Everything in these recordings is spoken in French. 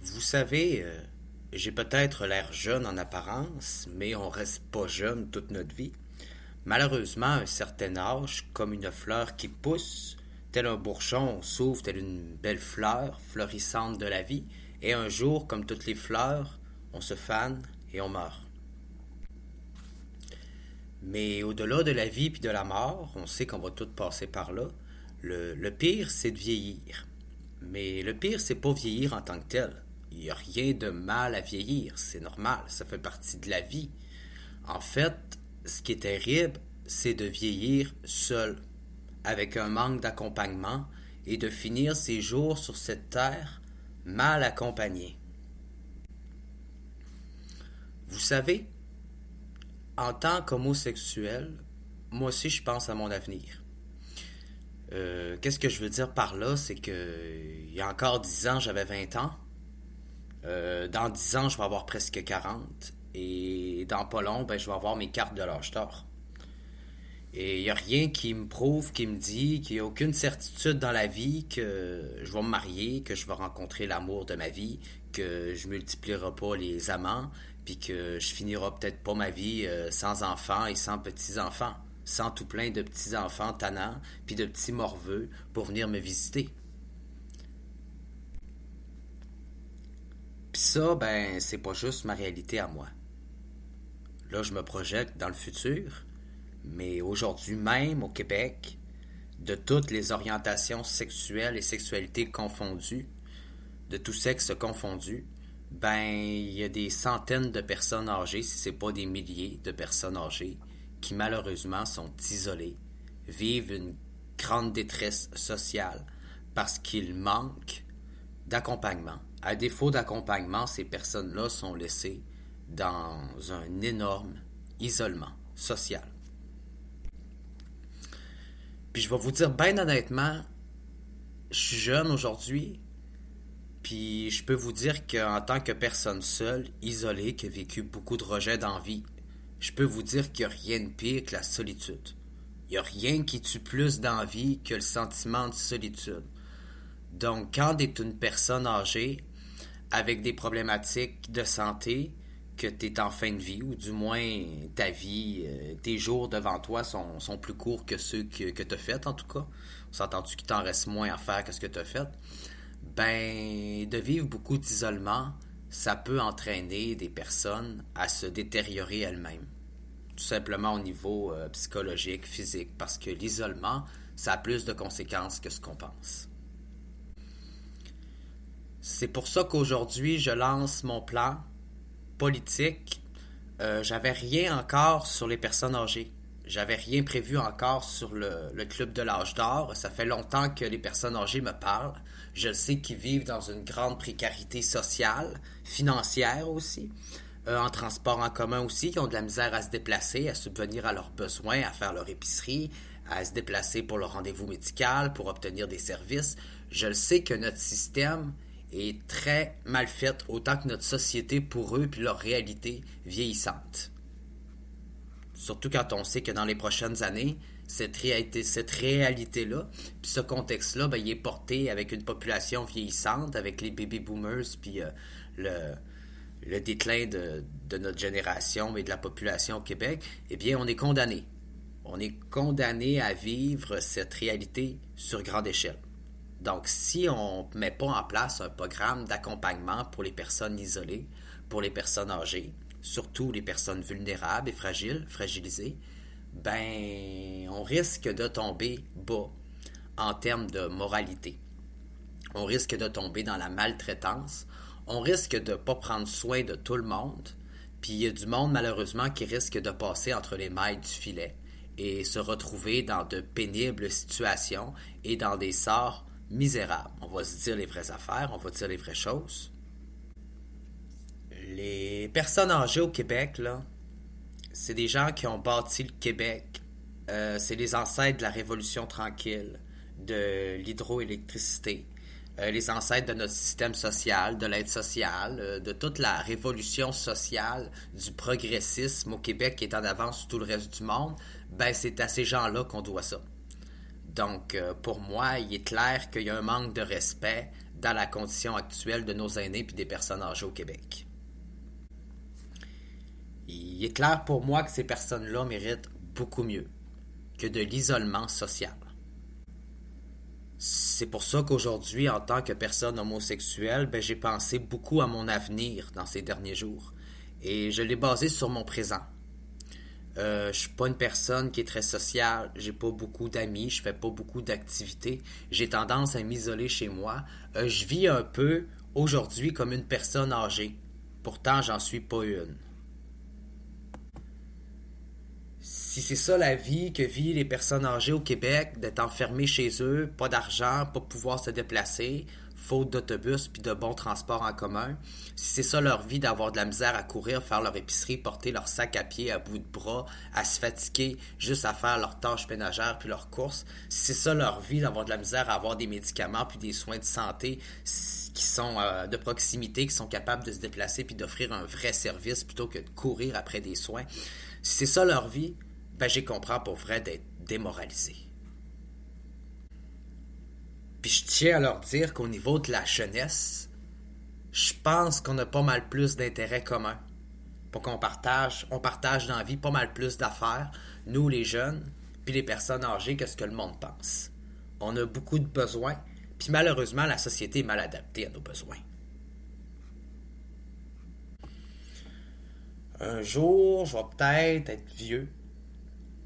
Vous savez, j'ai peut-être l'air jeune en apparence, mais on reste pas jeune toute notre vie. Malheureusement, à un certain âge, comme une fleur qui pousse, tel un bourgeon, on s'ouvre telle une belle fleur fleurissante de la vie, et un jour, comme toutes les fleurs, on se fane et on meurt. Mais au-delà de la vie puis de la mort, on sait qu'on va tous passer par là. Le pire, c'est de vieillir. Mais le pire, c'est pas vieillir en tant que tel. Il n'y a rien de mal à vieillir, c'est normal, ça fait partie de la vie. En fait, ce qui est terrible, c'est de vieillir seul, avec un manque d'accompagnement, et de finir ses jours sur cette terre mal accompagné. Vous savez, en tant qu'homosexuel, moi aussi je pense à mon avenir. Qu'est-ce que je veux dire par là? C'est que il y a encore 10 ans, j'avais 20 ans. Dans 10 ans, je vais avoir presque 40. Et dans pas long, ben, je vais avoir mes cartes de l'âge d'or. Et il n'y a rien qui me prouve, qui me dit qu'il n'y a aucune certitude dans la vie que je vais me marier, que je vais rencontrer l'amour de ma vie, que je multiplierai pas les amants, puis que je finirai peut-être pas ma vie sans enfants et sans petits-enfants, sans tout plein de petits-enfants tannants, puis de petits morveux pour venir me visiter. Puis ça, ben, c'est pas juste ma réalité à moi. Là, je me projette dans le futur, mais aujourd'hui même au Québec, de toutes les orientations sexuelles et sexualités confondues, de tout sexe confondu, ben, il y a des centaines de personnes âgées, si c'est pas des milliers de personnes âgées, qui malheureusement sont isolées, vivent une grande détresse sociale parce qu'il manque d'accompagnement. À défaut d'accompagnement, ces personnes-là sont laissées dans un énorme isolement social. Puis je vais vous dire bien honnêtement, je suis jeune aujourd'hui, puis je peux vous dire qu'en tant que personne seule, isolée, qui a vécu beaucoup de rejets d'envie, je peux vous dire qu'il n'y a rien de pire que la solitude. Il n'y a rien qui tue plus d'envie que le sentiment de solitude. Donc, quand tu es une personne âgée avec des problématiques de santé, que tu es en fin de vie, ou du moins ta vie, tes jours devant toi sont plus courts que ceux que tu as fait, en tout cas. On s'entend-tu qu'il t'en reste moins à faire que ce que tu as fait? Ben, de vivre beaucoup d'isolement, ça peut entraîner des personnes à se détériorer elles-mêmes. Tout simplement au niveau psychologique, physique, parce que l'isolement, ça a plus de conséquences que ce qu'on pense. C'est pour ça qu'aujourd'hui, je lance mon plan politique. J'avais rien encore sur les personnes âgées. J'avais rien prévu encore sur le club de l'âge d'or. Ça fait longtemps que les personnes âgées me parlent. Je sais qu'ils vivent dans une grande précarité sociale, financière aussi, en transport en commun aussi, qui ont de la misère à se déplacer, à subvenir à leurs besoins, à faire leur épicerie, à se déplacer pour leur rendez-vous médical, pour obtenir des services. Je le sais que notre système est très mal faite, autant que notre société pour eux puis leur réalité vieillissante. Surtout quand on sait que dans les prochaines années, cette réalité-là, puis ce contexte-là, ben, il est porté avec une population vieillissante, avec les baby boomers, puis le, le déclin de notre génération et de la population au Québec, eh bien, on est condamné. On est condamné à vivre cette réalité sur grande échelle. Donc, si on ne met pas en place un programme d'accompagnement pour les personnes isolées, pour les personnes âgées, surtout les personnes vulnérables et fragiles, fragilisées, ben, on risque de tomber bas en termes de moralité. On risque de tomber dans la maltraitance. On risque de ne pas prendre soin de tout le monde. Puis il y a du monde, malheureusement, qui risque de passer entre les mailles du filet et se retrouver dans de pénibles situations et dans des sorts misérables. On va se dire les vraies affaires, on va dire les vraies choses. Les personnes âgées au Québec, là, c'est des gens qui ont bâti le Québec. C'est les ancêtres de la Révolution tranquille, de l'hydroélectricité, les ancêtres de notre système social, de l'aide sociale, de toute la révolution sociale, du progressisme au Québec qui est en avance sur tout le reste du monde. Ben, c'est à ces gens-là qu'on doit ça. Donc, pour moi, il est clair qu'il y a un manque de respect dans la condition actuelle de nos aînés et des personnes âgées au Québec. Il est clair pour moi que ces personnes-là méritent beaucoup mieux que de l'isolement social. C'est pour ça qu'aujourd'hui, en tant que personne homosexuelle, j'ai pensé beaucoup à mon avenir dans ces derniers jours. Et je l'ai basé sur mon présent. Je suis pas une personne qui est très sociale, j'ai pas beaucoup d'amis, je fais pas beaucoup d'activités, j'ai tendance à m'isoler chez moi. Je vis un peu aujourd'hui comme une personne âgée. Pourtant, j'en suis pas une. Si c'est ça la vie que vivent les personnes âgées au Québec, d'être enfermées chez eux, pas d'argent, pas pouvoir se déplacer, faute d'autobus puis de bons transports en commun, si c'est ça leur vie d'avoir de la misère à courir, faire leur épicerie, porter leur sac à pied à bout de bras, à se fatiguer juste à faire leurs tâches ménagères puis leurs courses, si c'est ça leur vie d'avoir de la misère à avoir des médicaments puis des soins de santé qui sont de proximité, qui sont capables de se déplacer puis d'offrir un vrai service plutôt que de courir après des soins, si c'est ça leur vie, j'y comprends pour vrai d'être démoralisé. Puis je tiens à leur dire qu'au niveau de la jeunesse, je pense qu'on a pas mal plus d'intérêts communs. Pour qu'on partage, on partage dans la vie pas mal plus d'affaires, nous les jeunes, puis les personnes âgées, que ce que le monde pense. On a beaucoup de besoins, puis malheureusement, la société est mal adaptée à nos besoins. Un jour, je vais peut-être être vieux.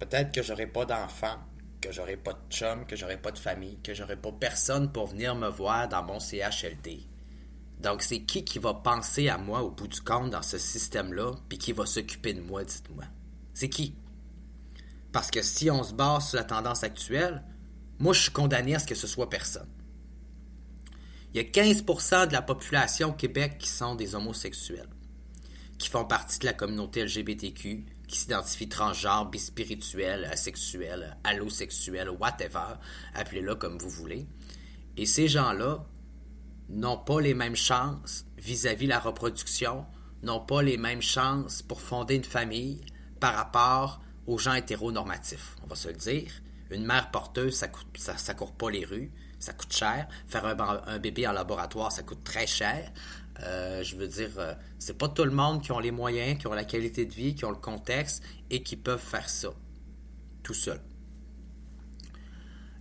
Peut-être que j'aurai pas d'enfants, que j'aurai pas de chum, que j'aurai pas de famille, que j'aurai pas personne pour venir me voir dans mon CHLD. Donc c'est qui va penser à moi au bout du compte dans ce système-là, puis qui va s'occuper de moi, dites-moi. C'est qui? Parce que si on se base sur la tendance actuelle, moi je suis condamné à ce que ce soit personne. Il y a 15% de la population au Québec qui sont des homosexuels, qui font partie de la communauté LGBTQ, qui s'identifient transgenre, bispirituel, asexuel, allosexuel, whatever, appelez-le comme vous voulez. Et ces gens-là n'ont pas les mêmes chances vis-à-vis la reproduction, n'ont pas les mêmes chances pour fonder une famille par rapport aux gens hétéronormatifs. On va se le dire. Une mère porteuse, ça court pas les rues, ça coûte cher. Faire un bébé en laboratoire, ça coûte très cher. Je veux dire, c'est pas tout le monde qui ont les moyens, qui ont la qualité de vie, qui ont le contexte et qui peuvent faire ça tout seul.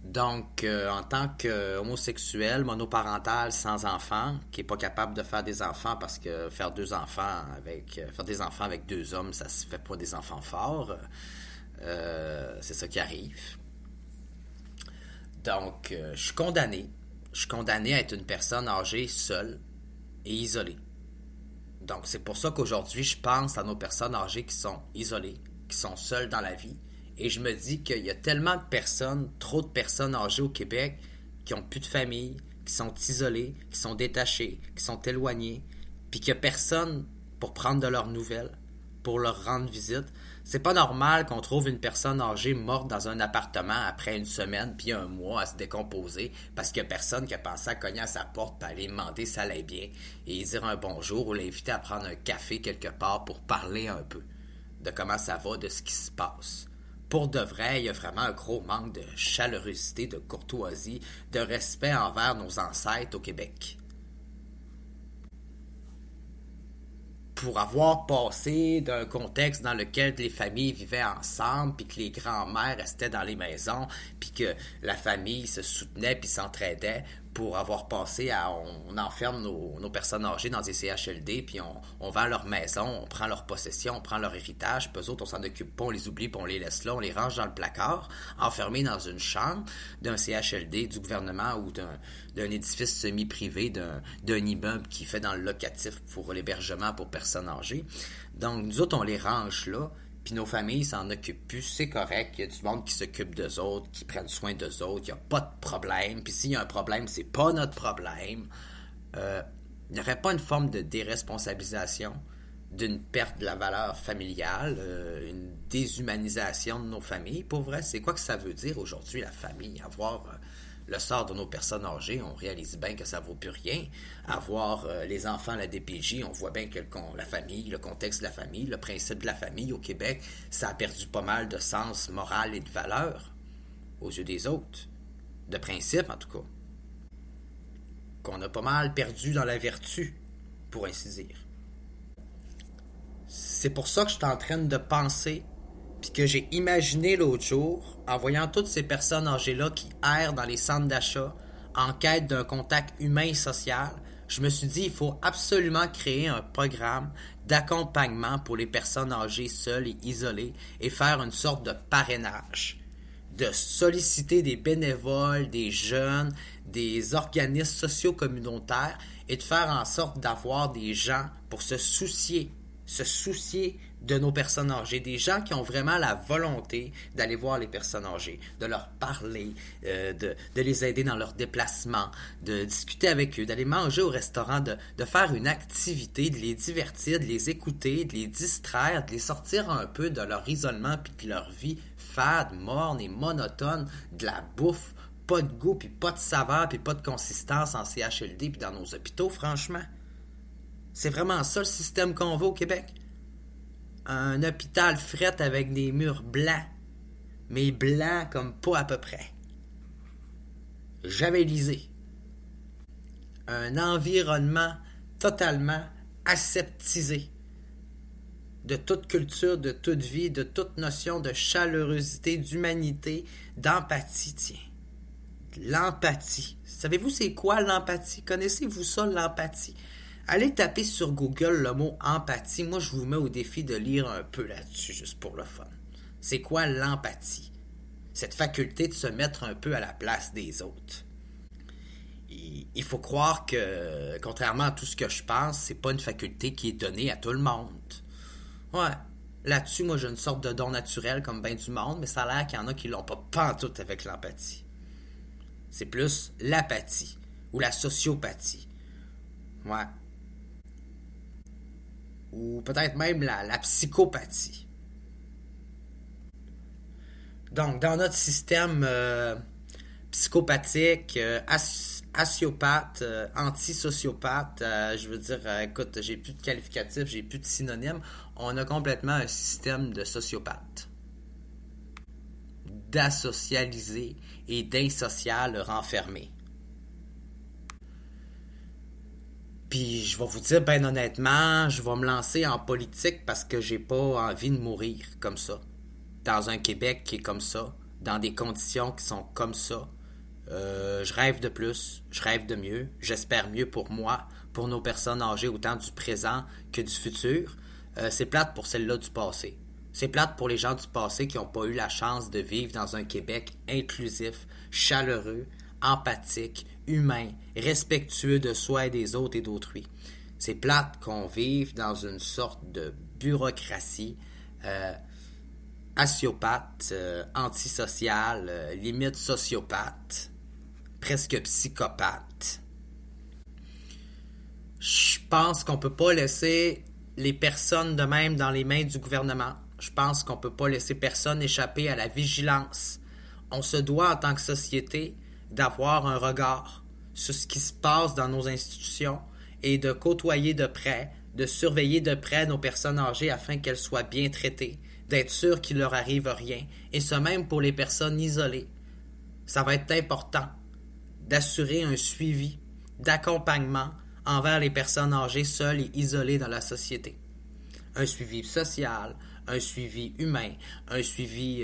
Donc, en tant qu'homosexuel, monoparental, sans enfant, qui est pas capable de faire des enfants parce que faire des enfants avec deux hommes, ça se fait pas des enfants forts. C'est ça qui arrive. Donc, je suis condamné. Je suis condamné à être une personne âgée seule et isolée. Donc, c'est pour ça qu'aujourd'hui, je pense à nos personnes âgées qui sont isolées, qui sont seules dans la vie. Et je me dis qu'il y a tellement de personnes, trop de personnes âgées au Québec, qui n'ont plus de famille, qui sont isolées, qui sont détachées, qui sont éloignées, puis qu'il n'y a personne pour prendre de leurs nouvelles, pour leur rendre visite. C'est pas normal qu'on trouve une personne âgée morte dans un appartement après une semaine puis un mois à se décomposer parce qu'il n'y a personne qui a pensé à cogner à sa porte pour aller demander si ça allait bien et dire un bonjour ou l'inviter à prendre un café quelque part pour parler un peu de comment ça va, de ce qui se passe. Pour de vrai, il y a vraiment un gros manque de chaleurosité, de courtoisie, de respect envers nos ancêtres au Québec. Pour avoir passé d'un contexte dans lequel les familles vivaient ensemble, puis que les grands-mères restaient dans les maisons, puis que la famille se soutenait puis s'entraidait, pour avoir passé à on enferme nos personnes âgées dans des CHLD, puis on vend leur maison, on prend leur possession, on prend leur héritage, puis eux autres, on s'en occupe pas, on les oublie, puis on les laisse là, on les range dans le placard, enfermés dans une chambre d'un CHLD, du gouvernement ou d'un édifice semi-privé, d'un immeuble qui fait dans le locatif pour l'hébergement pour personnes âgées. Donc, nous autres, on les range là, puis nos familles s'en occupent plus, c'est correct, il y a du monde qui s'occupe d'eux autres, qui prennent soin d'eux autres, il n'y a pas de problème, puis s'il y a un problème, c'est pas notre problème. Il n'y aurait pas une forme de déresponsabilisation d'une perte de la valeur familiale, une déshumanisation de nos familles. Pour vrai, c'est quoi que ça veut dire aujourd'hui, la famille? Avoir le sort de nos personnes âgées, on réalise bien que ça vaut plus rien. Avoir les enfants à la DPJ, on voit bien que la famille, le contexte de la famille, le principe de la famille au Québec, ça a perdu pas mal de sens moral et de valeur aux yeux des autres. De principe, en tout cas. qu'on a pas mal perdu dans la vertu, pour ainsi dire. C'est pour ça que je suis en train de penser, puis que j'ai imaginé l'autre jour, en voyant toutes ces personnes âgées-là qui errent dans les centres d'achat, en quête d'un contact humain et social, je me suis dit il faut absolument créer un programme d'accompagnement pour les personnes âgées seules et isolées et faire une sorte de parrainage, de solliciter des bénévoles, des jeunes, des organismes sociaux communautaires et de faire en sorte d'avoir des gens pour se soucier de nos personnes âgées, des gens qui ont vraiment la volonté d'aller voir les personnes âgées, de leur parler, de les aider dans leurs déplacements, de discuter avec eux, d'aller manger au restaurant, de faire une activité, de les divertir, de les écouter, de les distraire, de les sortir un peu de leur isolement puis de leur vie fade, morne et monotone, de la bouffe, pas de goût puis pas de saveur puis pas de consistance en CHLD puis dans nos hôpitaux, franchement. C'est vraiment ça le système qu'on veut au Québec. Un hôpital fret avec des murs blancs, mais blancs comme pas à peu près. Javelisé. Un environnement totalement aseptisé. De toute culture, de toute vie, de toute notion de chaleurosité, d'humanité, d'empathie, tiens. L'empathie. Savez-vous c'est quoi l'empathie? Connaissez-vous ça, l'empathie? Allez taper sur Google le mot empathie. Moi, je vous mets au défi de lire un peu là-dessus, juste pour le fun. C'est quoi l'empathie? Cette faculté de se mettre un peu à la place des autres. Il faut croire que, contrairement à tout ce que je pense, c'est pas une faculté qui est donnée à tout le monde. Ouais, là-dessus, moi, j'ai une sorte de don naturel comme ben du monde, mais ça a l'air qu'il y en a qui l'ont pas pantoute avec l'empathie. C'est plus l'apathie ou la sociopathie. Ouais. Ou peut-être même la psychopathie. Donc, dans notre système psychopathique, asiopathe, antisociopathe, je veux dire, écoute, j'ai plus de qualificatifs, j'ai plus de synonymes, on a complètement un système de sociopathe. D'asocialisé et d'insocial renfermé. Puis je vais vous dire ben honnêtement, je vais me lancer en politique parce que j'ai pas envie de mourir comme ça. Dans un Québec qui est comme ça, dans des conditions qui sont comme ça. Je rêve de plus, je rêve de mieux, j'espère mieux pour moi, pour nos personnes âgées, autant du présent que du futur. C'est plate pour celles-là du passé. C'est plate pour les gens du passé qui n'ont pas eu la chance de vivre dans un Québec inclusif, chaleureux, empathique, humain, respectueux de soi et des autres et d'autrui. C'est plate qu'on vive dans une sorte de bureaucratie asiopathe, antisociale, limite sociopathe, presque psychopathe. Je pense qu'on peut pas laisser les personnes de même dans les mains du gouvernement. Je pense qu'on peut pas laisser personne échapper à la vigilance. On se doit en tant que société d'avoir un regard sur ce qui se passe dans nos institutions et de côtoyer de près, de surveiller de près nos personnes âgées afin qu'elles soient bien traitées, d'être sûr qu'il leur arrive rien, et ce même pour les personnes isolées. Ça va être important d'assurer un suivi, d'accompagnement envers les personnes âgées seules et isolées dans la société. Un suivi social, un suivi humain, un suivi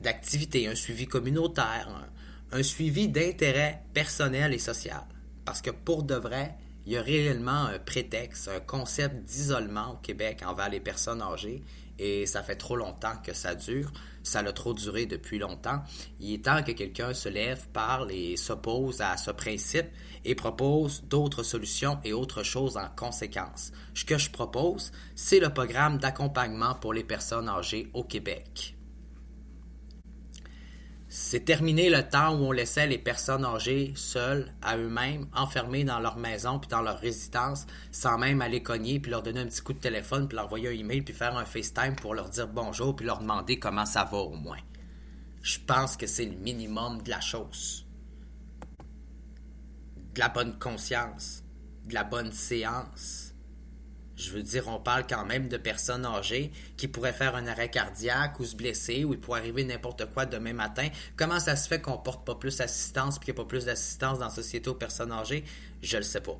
d'activité, un suivi communautaire, un suivi d'intérêt personnel et social. Parce que pour de vrai, il y a réellement un prétexte, un concept d'isolement au Québec envers les personnes âgées et ça fait trop longtemps que ça dure. Ça a trop duré depuis longtemps. Il est temps que quelqu'un se lève, parle et s'oppose à ce principe et propose d'autres solutions et autres choses en conséquence. Ce que je propose, c'est le programme d'accompagnement pour les personnes âgées au Québec. C'est terminé le temps où on laissait les personnes âgées seules, à eux-mêmes, enfermées dans leur maison puis dans leur résidence, sans même aller cogner puis leur donner un petit coup de téléphone puis leur envoyer un email puis faire un FaceTime pour leur dire bonjour puis leur demander comment ça va au moins. Je pense que c'est le minimum de la chose. De la bonne conscience, de la bonne séance, Je veux dire, on parle quand même de personnes âgées qui pourraient faire un arrêt cardiaque ou se blesser ou il pourrait arriver n'importe quoi demain matin. Comment ça se fait qu'on porte pas plus d'assistance puis qu'il n'y a pas plus d'assistance dans la société aux personnes âgées? Je le sais pas.